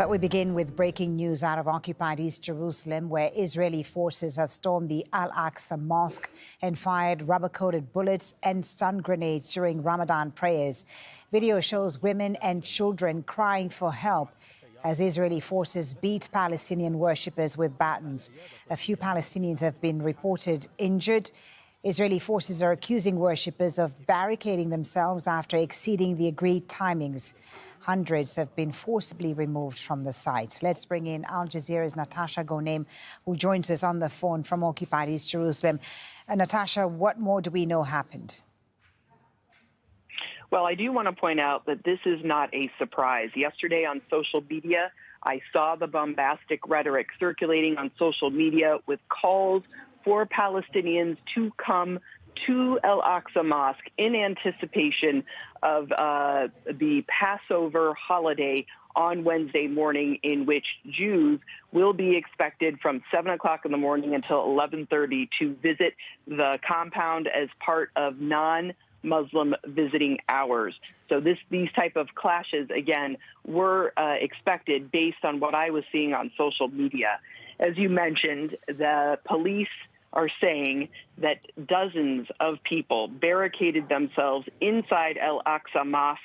But we begin with breaking news out of occupied East Jerusalem, where Israeli forces have stormed the Al-Aqsa Mosque and fired rubber-coated bullets and stun grenades during Ramadan prayers. Video shows women and children crying for help as Israeli forces beat Palestinian worshippers with batons. A few Palestinians have been reported injured. Israeli forces are accusing worshippers of barricading themselves after exceeding the agreed timings. Hundreds have been forcibly removed from the site. Let's bring in Al Jazeera's Natasha Ghonem, who joins us on the phone from occupied East Jerusalem. Natasha, what more do we know happened? Well, I do want to point out that this is not a surprise. Yesterday on social media, I saw the bombastic rhetoric circulating on social media with calls for Palestinians to come to Al-Aqsa Mosque in anticipation of the Passover holiday on Wednesday morning, in which Jews will be expected from 7 o'clock in the morning until 11:30 to visit the compound as part of non-Muslim visiting hours. So these type of clashes, again, were expected based on what I was seeing on social media. As you mentioned, the police are saying that dozens of people barricaded themselves inside Al-Aqsa Mosque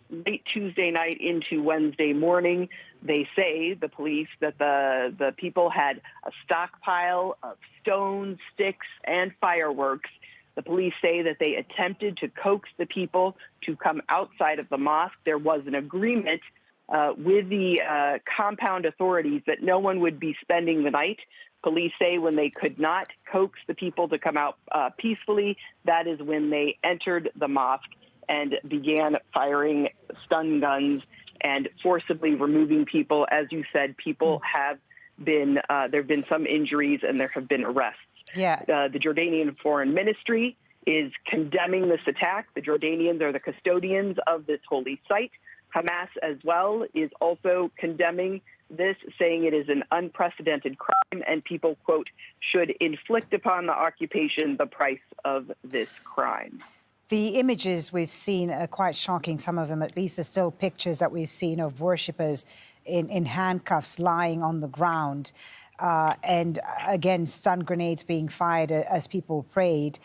late Tuesday night into Wednesday morning. They say, the police, that the people had a stockpile of stones, sticks, and fireworks. The police say that they attempted to coax the people to come outside of the mosque. There was an agreement with the compound authorities that no one would be spending the night. Police say when they could not coax the people to come out peacefully, that is when they entered the mosque and began firing stun guns and forcibly removing people. As you said, people have been, there have been some injuries and there have been arrests. Yeah. The Jordanian Foreign Ministry is condemning this attack. The Jordanians are the custodians of this holy site. Hamas as well is also condemning this, saying it is an unprecedented crime and people, quote, should inflict upon the occupation the price of this crime. The images we've seen are quite shocking. Some of them, at least, are still pictures that we've seen of worshippers in handcuffs lying on the ground. And again, stun grenades being fired as people prayed.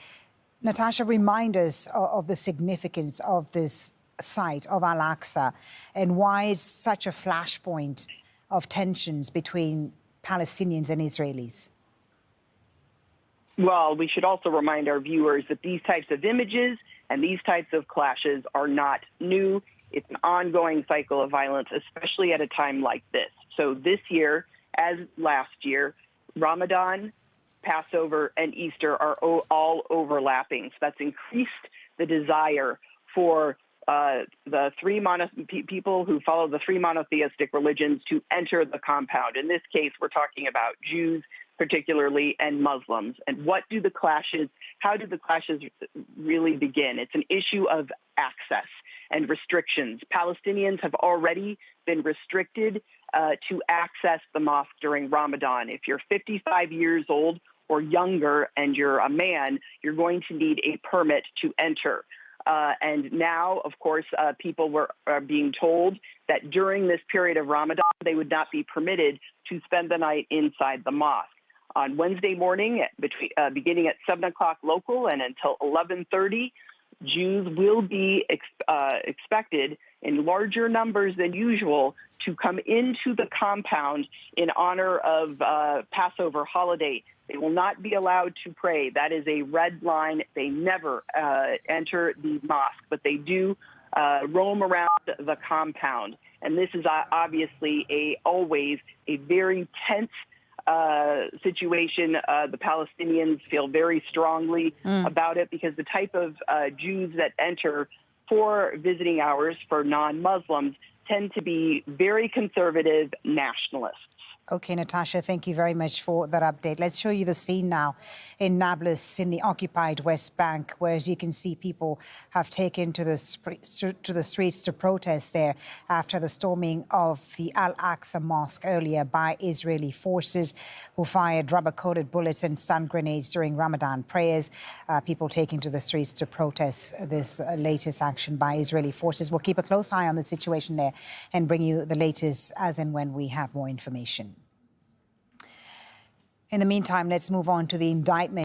Natasha, remind us of the significance of this site of Al-Aqsa and why it's such a flashpoint of tensions between Palestinians and Israelis. Well, we should also remind our viewers that these types of images and these types of clashes are not new. It's an ongoing cycle of violence, especially at a time like this. So this year, as last year, Ramadan, Passover, and Easter are all overlapping. So that's increased the desire for the people who follow the three monotheistic religions to enter the compound. In this case, we're talking about Jews, particularly, and Muslims. And how do the clashes really begin? It's an issue of access and restrictions. Palestinians have already been restricted to access the mosque during Ramadan. If you're 55 years old or younger and you're a man, you're going to need a permit to enter. And now, of course, people are being told that during this period of Ramadan, they would not be permitted to spend the night inside the mosque. On Wednesday morning, beginning at 7 o'clock local and until 11:30, Jews will be expected in larger numbers than usual to come into the compound in honor of Passover holiday. They will not be allowed to pray. That is a red line. They never enter the mosque, but they do roam around the compound. And this is obviously always a very tense situation. The Palestinians feel very strongly about it because the type of Jews that enter for visiting hours for non-Muslims tend to be very conservative nationalists. Okay, Natasha, thank you very much for that update. Let's show you the scene now in Nablus in the occupied West Bank, where, as you can see, people have taken to the streets to protest there after the storming of the Al-Aqsa Mosque earlier by Israeli forces, who fired rubber-coated bullets and stun grenades during Ramadan prayers. People taking to the streets to protest this latest action by Israeli forces. We'll keep a close eye on the situation there and bring you the latest as and when we have more information. In the meantime, let's move on to the indictment